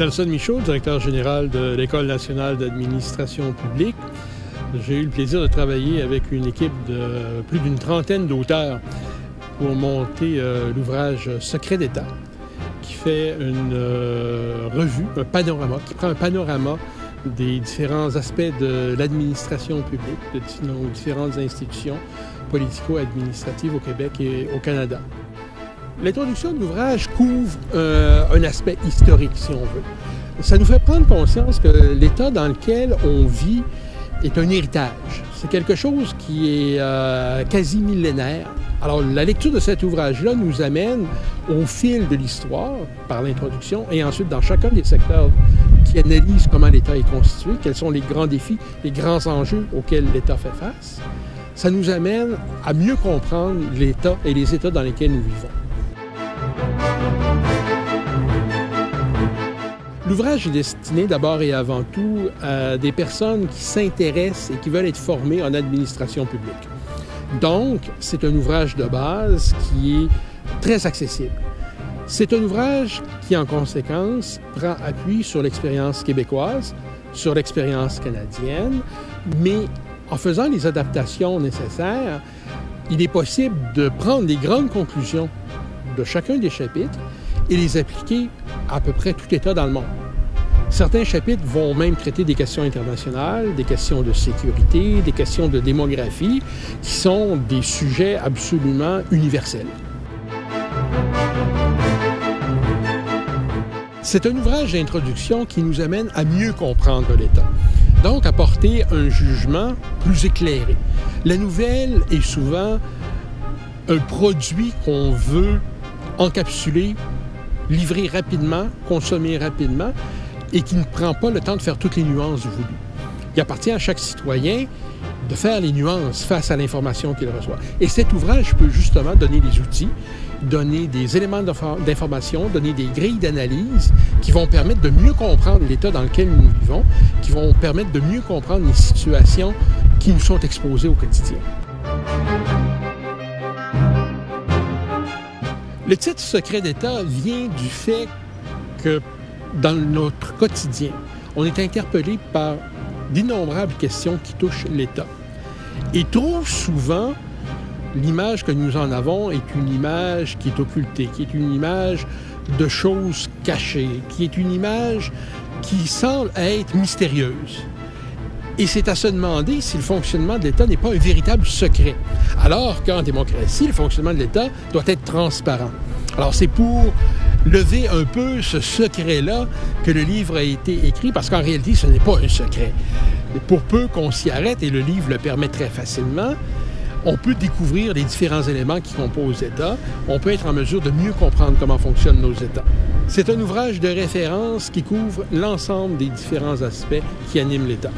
Nelson Michaud, directeur général de l'École nationale d'administration publique. J'ai eu le plaisir de travailler avec une équipe de plus d'une trentaine d'auteurs pour monter l'ouvrage Secret d'État, qui fait une revue, un panorama, qui prend un panorama des différents aspects de l'administration publique, de nos différentes institutions politico-administratives au Québec et au Canada. L'introduction de l'ouvrage couvre un aspect historique, si on veut. Ça nous fait prendre conscience que l'État dans lequel on vit est un héritage. C'est quelque chose qui est quasi millénaire. Alors, la lecture de cet ouvrage-là nous amène au fil de l'histoire, par l'introduction, et ensuite dans chacun des secteurs qui analysent comment l'État est constitué, quels sont les grands défis, les grands enjeux auxquels l'État fait face. Ça nous amène à mieux comprendre l'État et les États dans lesquels nous vivons. L'ouvrage est destiné d'abord et avant tout à des personnes qui s'intéressent et qui veulent être formées en administration publique. Donc, c'est un ouvrage de base qui est très accessible. C'est un ouvrage qui, en conséquence, prend appui sur l'expérience québécoise, sur l'expérience canadienne, mais en faisant les adaptations nécessaires, il est possible de prendre les grandes conclusions de chacun des chapitres et les appliquer à peu près tout État dans le monde. Certains chapitres vont même traiter des questions internationales, des questions de sécurité, des questions de démographie, qui sont des sujets absolument universels. C'est un ouvrage d'introduction qui nous amène à mieux comprendre l'État, donc à porter un jugement plus éclairé. La nouvelle est souvent un produit qu'on veut encapsuler, livrer rapidement, consommer rapidement, et qui ne prend pas le temps de faire toutes les nuances voulues. Il appartient à chaque citoyen de faire les nuances face à l'information qu'il reçoit. Et cet ouvrage peut justement donner des outils, donner des éléments d'information, donner des grilles d'analyse qui vont permettre de mieux comprendre l'État dans lequel nous vivons, qui vont permettre de mieux comprendre les situations qui nous sont exposées au quotidien. Le titre « Secret d'État » vient du fait que dans notre quotidien, on est interpellé par d'innombrables questions qui touchent l'État. Et trop souvent, l'image que nous en avons est une image qui est occultée, qui est une image de choses cachées, qui est une image qui semble être mystérieuse. Et c'est à se demander si le fonctionnement de l'État n'est pas un véritable secret. Alors qu'en démocratie, le fonctionnement de l'État doit être transparent. Alors c'est pour lever un peu ce secret-là que le livre a été écrit, parce qu'en réalité, ce n'est pas un secret. Pour peu qu'on s'y arrête, et le livre le permet très facilement, on peut découvrir les différents éléments qui composent l'État. On peut être en mesure de mieux comprendre comment fonctionnent nos États. C'est un ouvrage de référence qui couvre l'ensemble des différents aspects qui animent l'État.